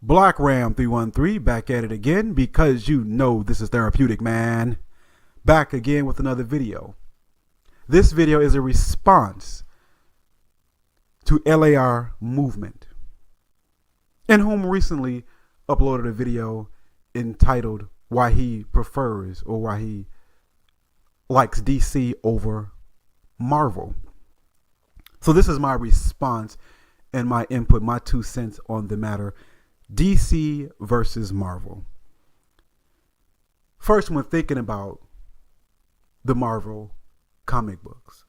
Black Ram 313 back at it again because you know this is therapeutic, man. Back again with another video. This video is a response to LAR Movement, in whom recently uploaded a video entitled why he prefers or why he likes DC over Marvel. So this is my response and my input, my 2 cents on the matter. DC versus Marvel. First, when thinking about the Marvel comic books,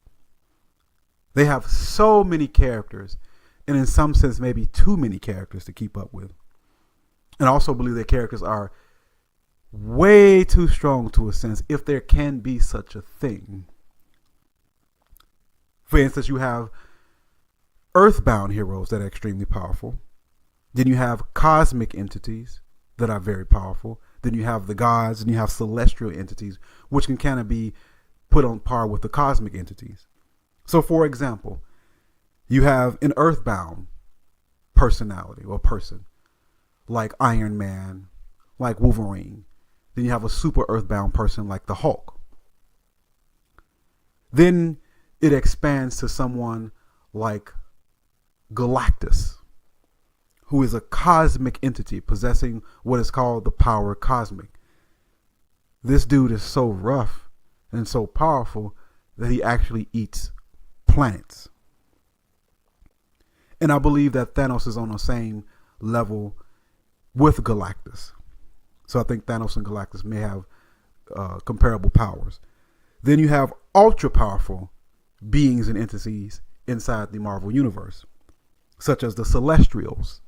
they have so many characters, and in some sense, maybe too many characters to keep up with. And I also believe their characters are way too strong to a sense, if there can be such a thing. For instance, you have earthbound heroes that are extremely powerful. Then you have cosmic entities that are very powerful. Then you have the gods, and you have celestial entities, which can kind of be put on par with the cosmic entities. So, for example, you have an earthbound personality or person, like Iron Man, like Wolverine. Then you have a super earthbound person like the Hulk. Then it expands to someone like Galactus, who is a cosmic entity possessing what is called the power cosmic. This dude is so rough and so powerful that he actually eats planets. And I believe that Thanos is on the same level with Galactus. So I think Thanos and Galactus may have comparable powers. Then you have ultra powerful beings and entities inside the Marvel Universe, such as the Celestials,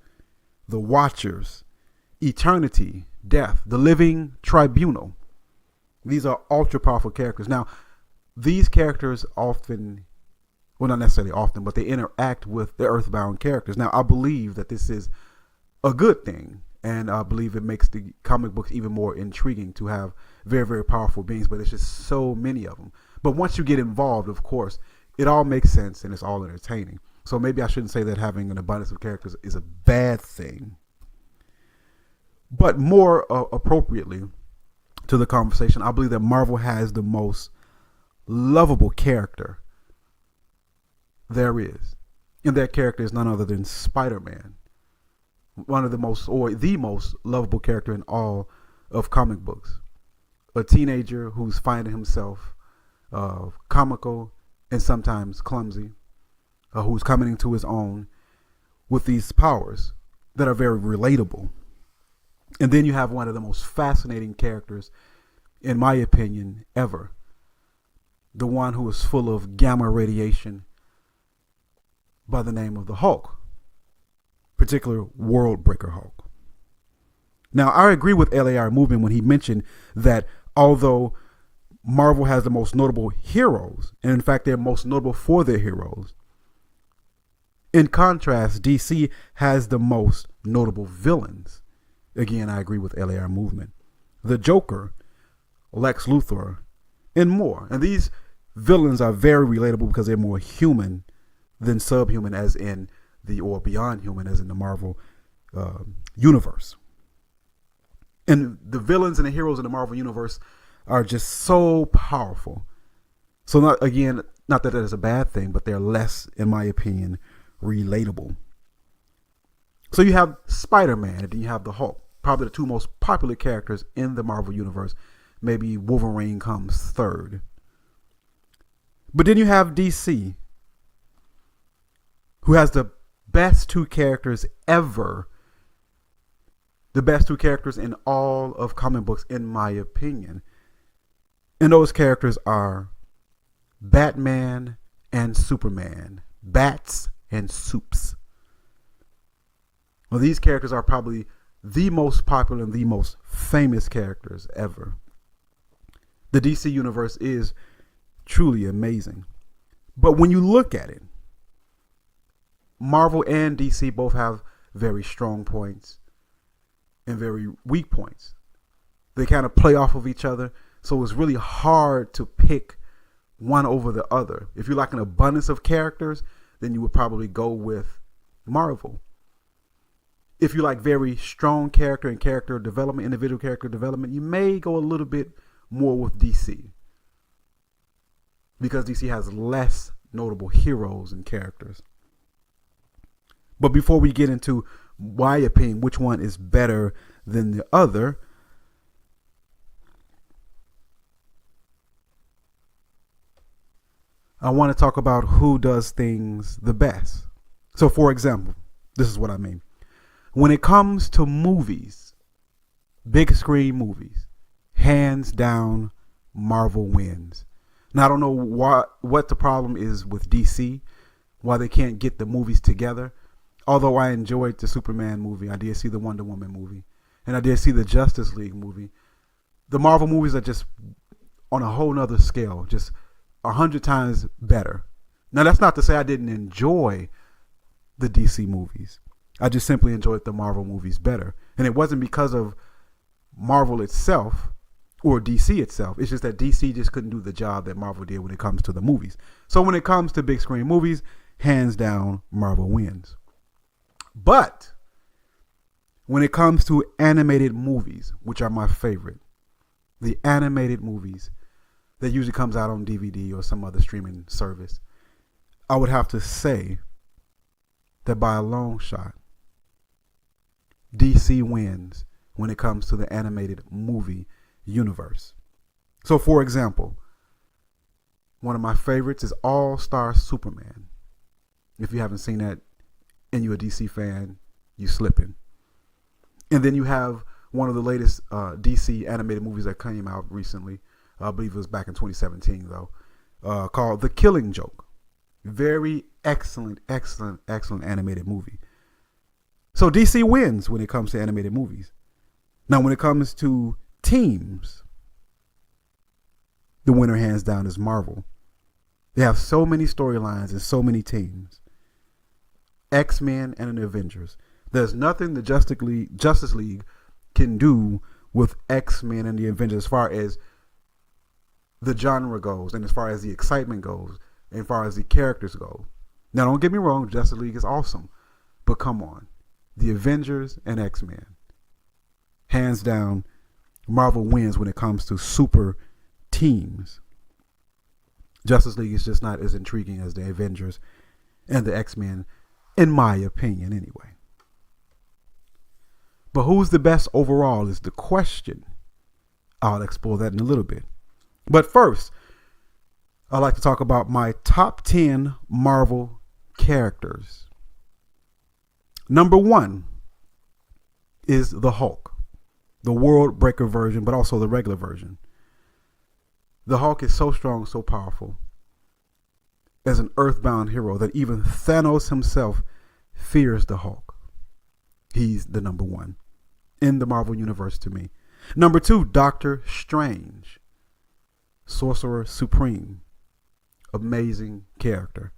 the Watchers, Eternity, Death, the Living Tribunal. These are ultra powerful characters. Now, these characters often, well, not necessarily often, but they interact with the earthbound characters. Now, I believe that this is a good thing, and I believe it makes the comic books even more intriguing to have very, very powerful beings, but there's just so many of them. But once you get involved, of course, it all makes sense and it's all entertaining. So maybe I shouldn't say that having an abundance of characters is a bad thing. But more appropriately to the conversation, I believe that Marvel has the most lovable character there is. And that character is none other than Spider-Man. One of the most, or the most lovable character in all of comic books. A teenager who's finding himself comical and sometimes clumsy. Who's coming into his own with these powers that are very relatable. And then you have one of the most fascinating characters, in my opinion, ever. The one who is full of gamma radiation by the name of the Hulk, particular World Breaker Hulk. Now, I agree with LAR Movement when he mentioned that although Marvel has the most notable heroes, and in fact they're most notable for their heroes, in contrast, DC has the most notable villains. Again, I agree with LAR Movement. The Joker, Lex Luthor, and more. And these villains are very relatable because they're more human than subhuman, as in or beyond human, as in the Marvel universe. And the villains and the heroes in the Marvel universe are just so powerful. So not that that is a bad thing, but they're less, in my opinion, relatable. So you have Spider-Man and then you have the Hulk, probably the two most popular characters in the Marvel universe. Maybe Wolverine comes third. But then you have DC, who has the best two characters ever. The best two characters in all of comic books, in my opinion. And those characters are Batman and Superman. Bats and soups. Well, these characters are probably the most popular and the most famous characters ever. The DC universe is truly amazing. But when you look at it, Marvel and DC both have very strong points and very weak points. They kind of play off of each other, so it's really hard to pick one over the other. If you like an abundance of characters, then you would probably go with Marvel. if you like very strong character and character development, individual character development, you may go a little bit more with DC, because DC has less notable heroes and characters. But before we get into my opinion, which one is better than the other, I want to talk about who does things the best. So, for example, this is what I mean. When it comes to movies, big screen movies, hands down, Marvel wins. Now, I don't know what the problem is with DC, why they can't get the movies together. Although I enjoyed the Superman movie, I did see the Wonder Woman movie, and I did see the Justice League movie. The Marvel movies are just on a whole nother scale, just 100 times better. Now, that's not to say I didn't enjoy the DC movies. I just simply enjoyed the Marvel movies better. And it wasn't because of Marvel itself or DC itself. It's just that DC just couldn't do the job that Marvel did when it comes to the movies. So when it comes to big screen movies, hands down, Marvel wins. But when it comes to animated movies, which are my favorite, the animated movies that usually comes out on DVD or some other streaming service, I would have to say that by a long shot, DC wins when it comes to the animated movie universe. So, for example, one of my favorites is All-Star Superman. If you haven't seen that and you're a DC fan, you slipping. And then you have one of the latest DC animated movies that came out recently. I believe it was back in 2017, though, called The Killing Joke. Very excellent animated movie. So DC wins when it comes to animated movies. Now, when it comes to teams, the winner hands down is Marvel. They have so many storylines and so many teams. X-Men and the Avengers. There's nothing the Justice League can do with X-Men and the Avengers as far as the genre goes and as far as the excitement goes and as far as the characters go. Now, don't get me wrong, Justice League is awesome. But come on. The Avengers and X-Men. Hands down, Marvel wins when it comes to super teams. Justice League is just not as intriguing as the Avengers and the X-Men, in my opinion, anyway. But who's the best overall is the question. I'll explore that in a little bit. But first, I'd like to talk about my top 10 Marvel characters. Number 1 is the Hulk, the World Breaker version, but also the regular version. The Hulk is so strong, so powerful as an earthbound hero that even Thanos himself fears the Hulk. He's the number 1 in the Marvel Universe to me. Number 2, Doctor Strange, Sorcerer Supreme, amazing character.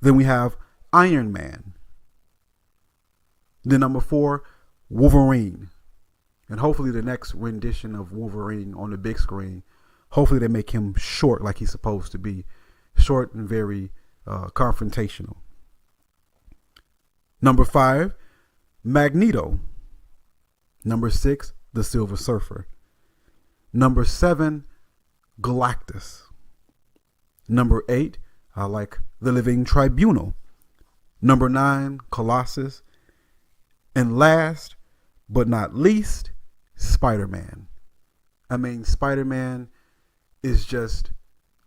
Then we have Iron Man. Then number 4, Wolverine. And hopefully the next rendition of Wolverine on the big screen, hopefully they make him short like he's supposed to be. Short and very confrontational. Number 5, Magneto. Number 6, the Silver Surfer. Number 7, Galactus. Number 8, I like the Living Tribunal. Number 9, Colossus. And last but not least, Spider-Man. I mean, Spider-Man is just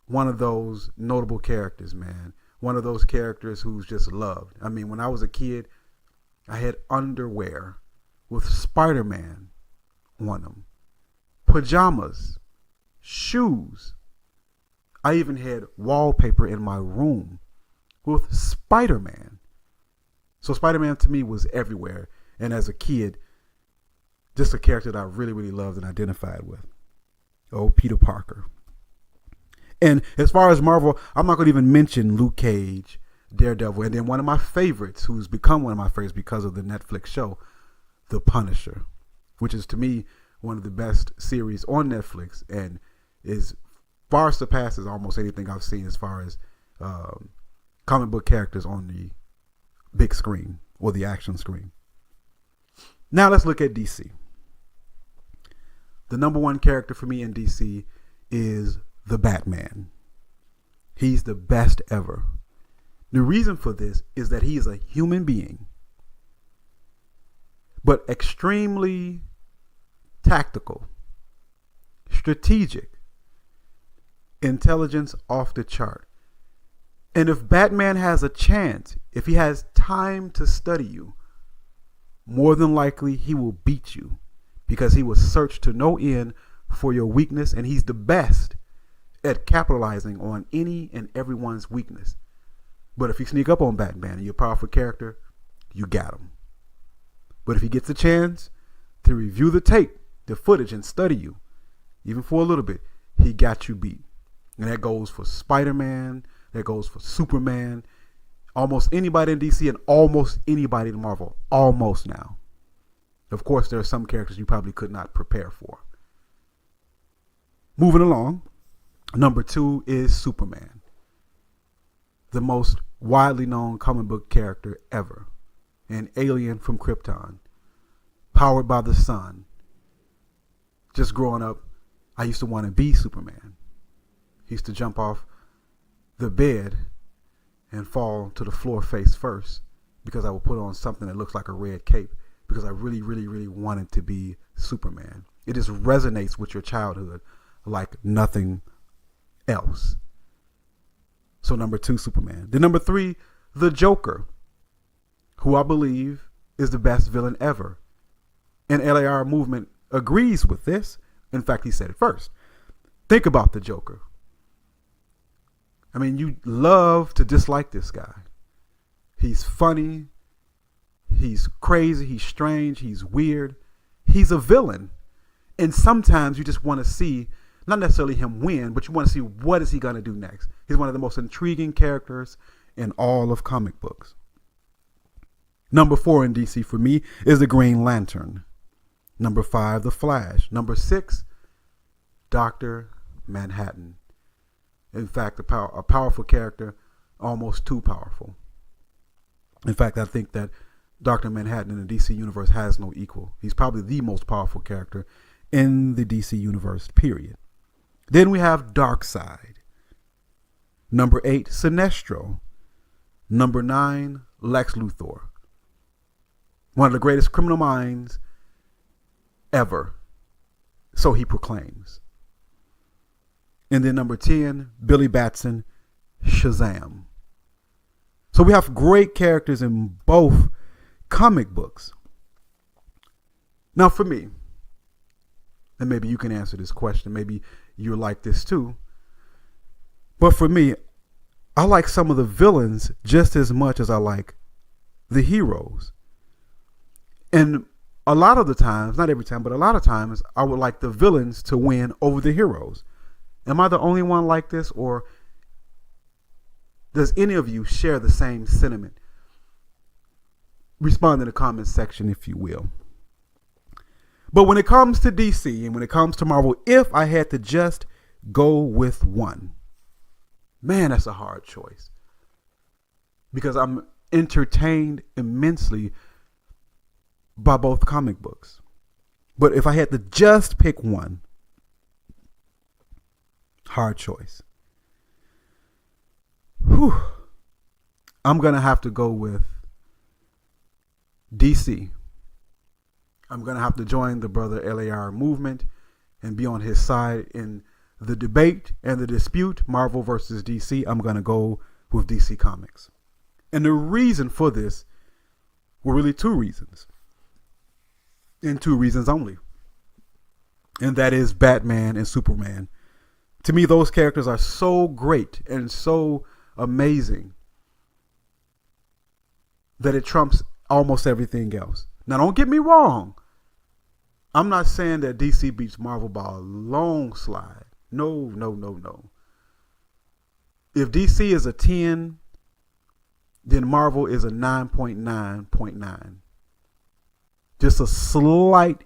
one of those notable characters, man. One of those characters who's just loved. I mean, when I was a kid, I had underwear with Spider-Man on them, pajamas, shoes. I even had wallpaper in my room with Spider-Man. So Spider-Man to me was everywhere. And as a kid, just a character that I really, really loved and identified with. Oh, Peter Parker. And as far as Marvel, I'm not going to even mention Luke Cage, Daredevil, and then one of my favorites, who's become one of my favorites because of the Netflix show, The Punisher, which is to me one of the best series on Netflix and is far surpasses almost anything I've seen as far as comic book characters on the big screen or the action screen. Now let's look at DC. The number one character for me in DC is the Batman. He's the best ever. The reason for this is that he is a human being, but extremely tactical, strategic, intelligence off the chart. And if Batman has a chance, if he has time to study you, more than likely he will beat you, because he will search to no end for your weakness, and he's the best at capitalizing on any and everyone's weakness. But if you sneak up on Batman and you're a powerful character, you got him. But if he gets a chance to review the tape, the footage, and study you, even for a little bit, he got you beat. And that goes for Spider-Man, that goes for Superman, almost anybody in DC, and almost anybody in Marvel. Almost now. Of course, there are some characters you probably could not prepare for. Moving along, number 2 is Superman. The most widely known comic book character ever. An alien from Krypton. Powered by the sun. Just growing up, I used to want to be Superman. He used to jump off the bed and fall to the floor face first, because I would put on something that looks like a red cape, because I really, really, really wanted to be Superman. It just resonates with your childhood like nothing else. So number 2, Superman. Then number 3, the Joker, who I believe is the best villain ever. And LAR movement agrees with this. In fact, he said it first. Think about the Joker. I mean, you love to dislike this guy. He's funny. He's crazy. He's strange. He's weird. He's a villain. And sometimes you just want to see, not necessarily him win, but you want to see what is he going to do next. He's one of the most intriguing characters in all of comic books. Number 4 in DC for me is the Green Lantern. Number 5, the Flash. Number 6, Dr. Manhattan. In fact, a powerful character, almost too powerful. In fact, I think that Dr. Manhattan in the DC universe has no equal. He's probably the most powerful character in the DC universe, period. Then we have Darkseid. Number 8, Sinestro. Number 9, Lex Luthor. One of the greatest criminal minds ever. So he proclaims. And then number 10, Billy Batson, Shazam. So we have great characters in both comic books. Now for me, and maybe you can answer this question, maybe you're like this too, but for me, I like some of the villains just as much as I like the heroes. And a lot of the times, not every time, but a lot of times, I would like the villains to win over the heroes. Am I the only one like this, or does any of you share the same sentiment? Respond in the comments section, if you will. But when it comes to DC and when it comes to Marvel, if I had to just go with one, man, that's a hard choice, because I'm entertained immensely by both comic books. But if I had to just pick one, hard choice. Whew. I'm going to have to go with DC. I'm going to have to join the brother LAR movement and be on his side in the debate and the dispute, Marvel versus DC. I'm going to go with DC Comics. And the reason for this were really 2 reasons. And 2 reasons only. And that is Batman and Superman. To me, those characters are so great and so amazing that it trumps almost everything else. Now, don't get me wrong. I'm not saying that DC beats Marvel by a long slide. No, no, no, no. If DC is a 10, then Marvel is a 9.9.9. Just a slight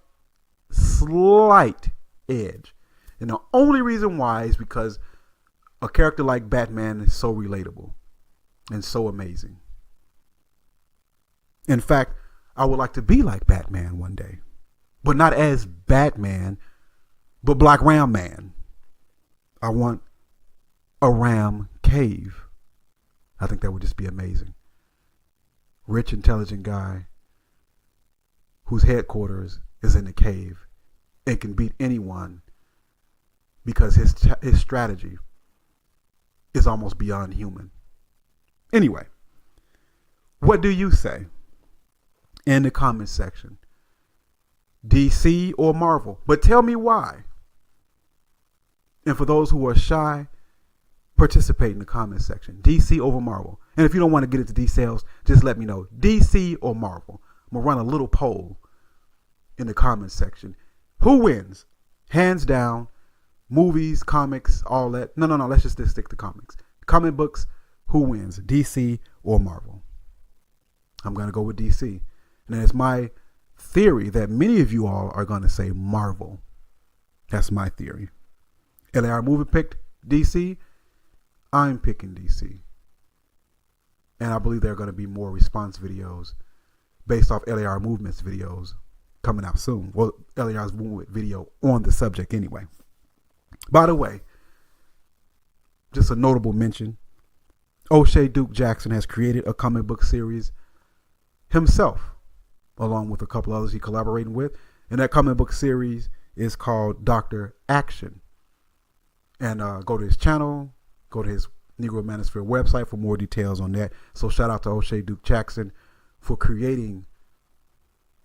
edge. And the only reason why is because a character like Batman is so relatable and so amazing. In fact, I would like to be like Batman one day, but not as Batman, but Black Ram Man. I want a ram cave. I think that would just be amazing. Rich, intelligent guy whose headquarters is in the cave and can beat anyone because his strategy is almost beyond human. Anyway, what do you say in the comments section? DC or Marvel? But tell me why. And for those who are shy, participate in the comment section. DC over Marvel. And if you don't want to get into details, just let me know. DC or Marvel. I'm going to run a little poll in the comment section. Who wins? Hands down. Movies, comics, all that. No. Let's just stick to comics. Comic books, who wins? DC or Marvel? I'm going to go with DC. And it's my theory that many of you all are going to say Marvel. That's my theory. LAR Movie picked DC. I'm picking DC. And I believe there are going to be more response videos based off LAR Movement's videos coming out soon. Well, LAR's Movement video on the subject anyway. By the way, just a notable mention, O'Shea Duke Jackson has created a comic book series himself, along with a couple others he collaborating with. And that comic book series is called Dr. Action. And go to his channel, go to his Negro Manosphere website for more details on that. So shout out to O'Shea Duke Jackson for creating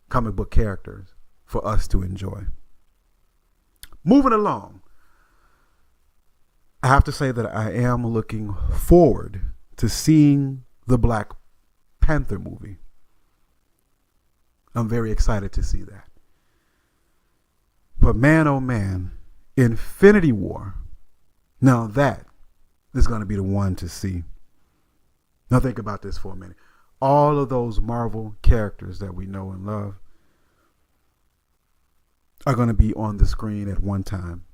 comic book characters for us to enjoy. Moving along, I have to say that I am looking forward to seeing the Black Panther movie. I'm very excited to see that. But man, oh man, Infinity War. Now that is going to be the one to see. Now think about this for a minute. All of those Marvel characters that we know and love are going to be on the screen at one time.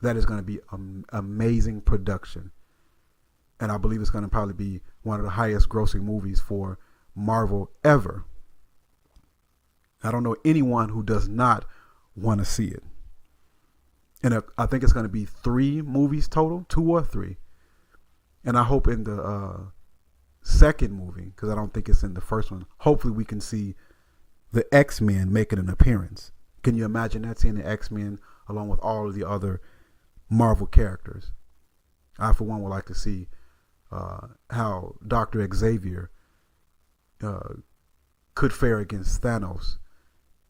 That is going to be an amazing production. And I believe it's going to probably be one of the highest grossing movies for Marvel ever. I don't know anyone who does not want to see it. And I think it's going to be 3 movies total, 2 or 3. And I hope in the second movie, because I don't think it's in the first one, hopefully we can see the X-Men making an appearance. Can you imagine that, seeing the X-Men along with all of the other Marvel characters? I, for one, would like to see how Dr. Xavier could fare against Thanos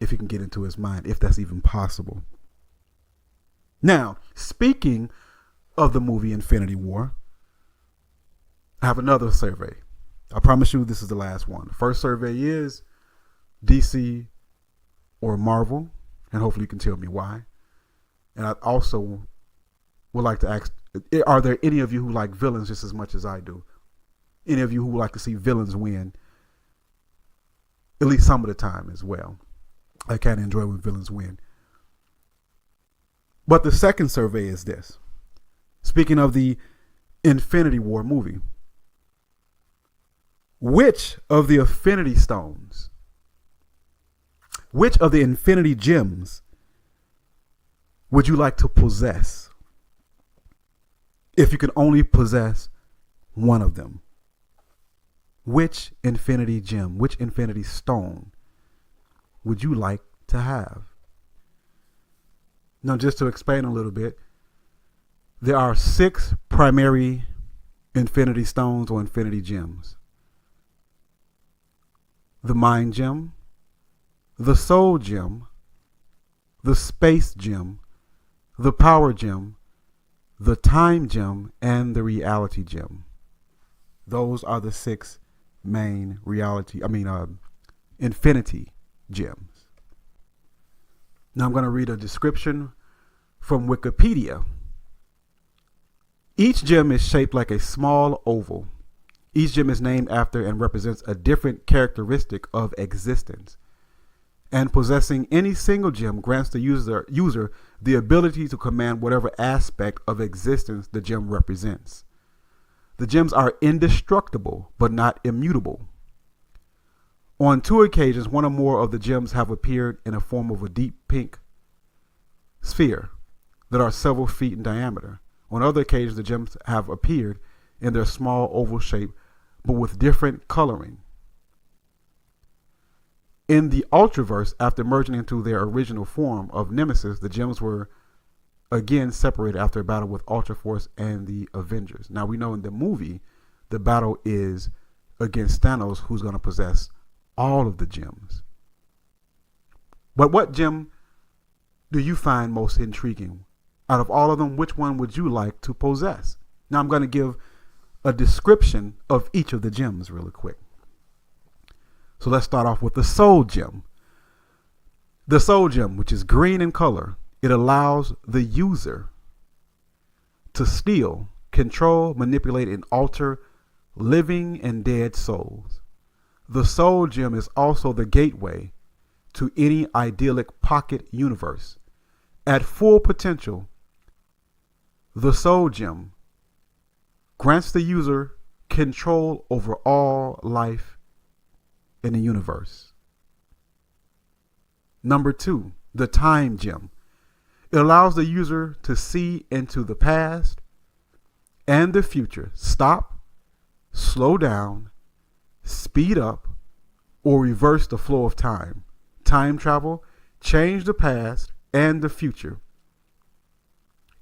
if he can get into his mind, if that's even possible. Now, speaking of the movie Infinity War, I have another survey. I promise you this is the last one. The first survey is DC or Marvel, and hopefully you can tell me why. And I also would like to ask, are there any of you who like villains just as much as I do? Any of you who would like to see villains win at least some of the time as well? I kind of enjoy when villains win. But the second survey is this. Speaking of the Infinity War movie, which of the Infinity Stones, which of the Infinity Gems would you like to possess if you could only possess one of them? Which Infinity Gem, which Infinity Stone would you like to have? Now, just to explain a little bit, there are 6 primary Infinity Stones or Infinity Gems. The Mind Gem, the Soul Gem, the Space Gem, the Power Gem, the Time Gem, and the Reality Gem. Those are the 6 main Infinity Gems. Now I'm going to read a description from Wikipedia. Each gem is shaped like a small oval. Each gem is named after and represents a different characteristic of existence. And possessing any single gem grants the user the ability to command whatever aspect of existence the gem represents. The gems are indestructible, but not immutable. On 2 occasions, one or more of the gems have appeared in a form of a deep pink sphere that are several feet in diameter. On other occasions, the gems have appeared in their small oval shape, but with different coloring. In the Ultraverse, after merging into their original form of Nemesis, the gems were again separated after a battle with Ultraforce and the Avengers. Now we know in the movie, the battle is against Thanos, who's going to possess all of the gems. But what gem do you find most intriguing? Out of all of them, which one would you like to possess? Now I'm going to give a description of each of the gems really quick. So let's start off with the Soul Gem. The Soul Gem, which is green in color, it allows the user to steal, control, manipulate, and alter living and dead souls. The Soul Gem is also the gateway to any idyllic pocket universe. At full potential, the Soul Gem grants the user control over all life in the universe. Number 2, the Time Gem. It allows the user to see into the past and the future, stop, slow down, speed up, or reverse the flow of time. Time travel, change the past and the future,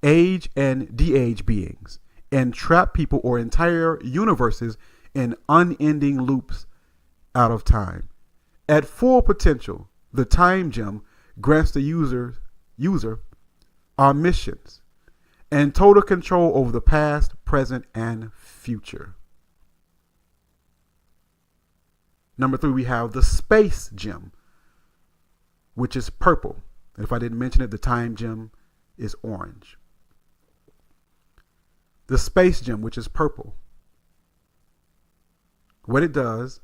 age and de-age beings, and trap people or entire universes in unending loops out of time. At full potential, the Time Gem grants the user omniscience and total control over the past, present, and future. Number 3, we have the Space Gem, which is purple. And if I didn't mention it, the Time Gem is orange. The Space Gem, which is purple, what it does,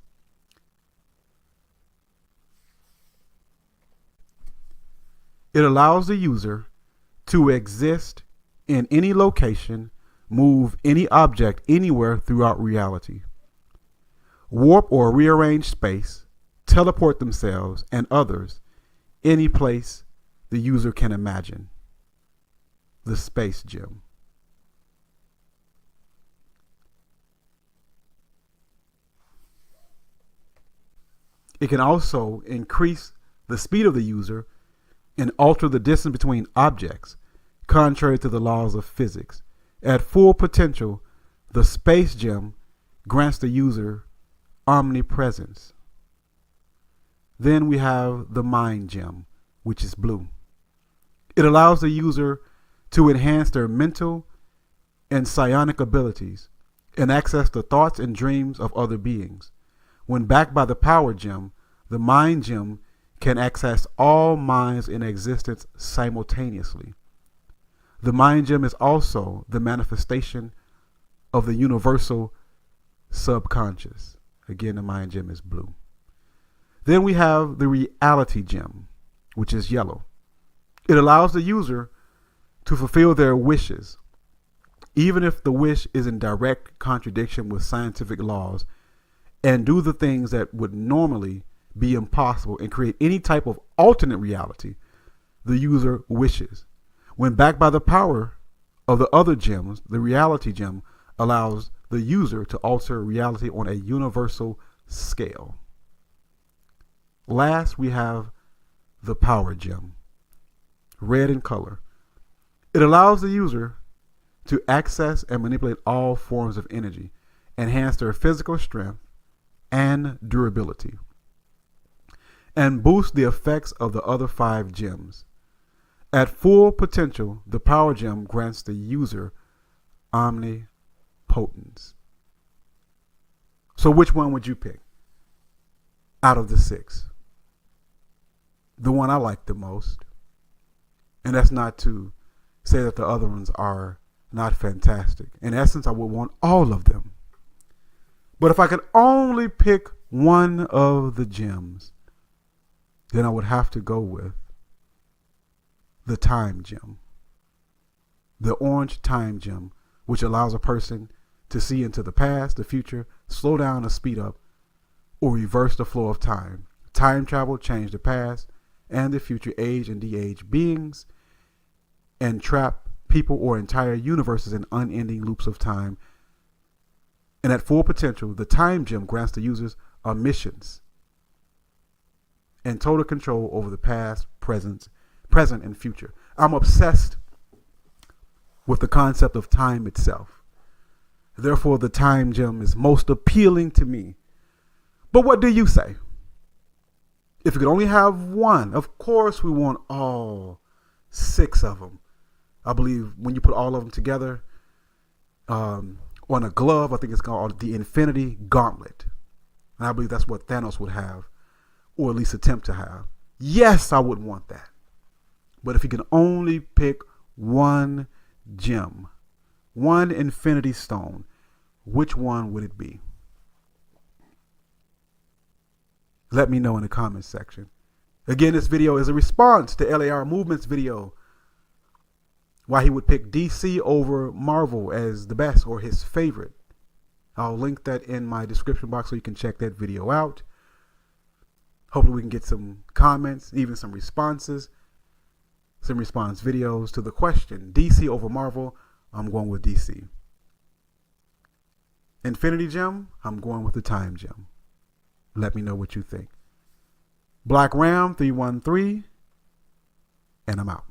it allows the user to exist in any location, move any object anywhere throughout reality, warp or rearrange space, teleport themselves and others any place the user can imagine. The Space Gem. It can also increase the speed of the user and alter the distance between objects, contrary to the laws of physics. At full potential, the Space Gem grants the user omnipresence. Then we have the Mind Gem, which is blue. It allows the user to enhance their mental and psionic abilities and access the thoughts and dreams of other beings. When backed by the Power Gem, the Mind Gem can access all minds in existence simultaneously. The Mind Gem is also the manifestation of the universal subconscious. Again, the Mind Gem is blue. Then we have the Reality Gem, which is yellow. It allows the user to fulfill their wishes, even if the wish is in direct contradiction with scientific laws, and do the things that would normally be impossible and create any type of alternate reality the user wishes. When backed by the power of the other gems, the Reality Gem allows the user to alter reality on a universal scale. Last, we have the Power Gem, red in color. It allows the user to access and manipulate all forms of energy, enhance their physical strength and durability, and boost the effects of the other 5 gems. At full potential, the Power Gem grants the user omnipotence. So which one would you pick out of the 6? The one I like the most. And that's not to say that the other ones are not fantastic. In essence, I would want all of them. But if I could only pick one of the gems, then I would have to go with the Time Gem. The orange Time Gem, which allows a person to see into the past, the future, slow down or speed up, or reverse the flow of time. Time travel, change the past and the future, age and de-age beings, and trap people or entire universes in unending loops of time. And at full potential, the time gem grants the users omniscience and total control over the past, present, and future. I'm obsessed with the concept of time itself. Therefore, the time gem is most appealing to me. But what do you say? If you could only have one, of course we want all 6 of them. I believe when you put all of them together on a glove, I think it's called the Infinity Gauntlet. And I believe that's what Thanos would have, or at least attempt to have. Yes, I would want that. But if you can only pick one gem, one Infinity Stone, which one would it be? Let me know in the comments section. Again, this video is a response to LAR Movement's video why he would pick DC over Marvel as the best or his favorite. I'll link that in my description box so you can check that video out. Hopefully we can get some comments, even some responses, some response videos to the question, DC over Marvel. I'm going with DC. Infinity Gem, I'm going with the Time Gem. Let me know what you think. Black Ram 313, and I'm out.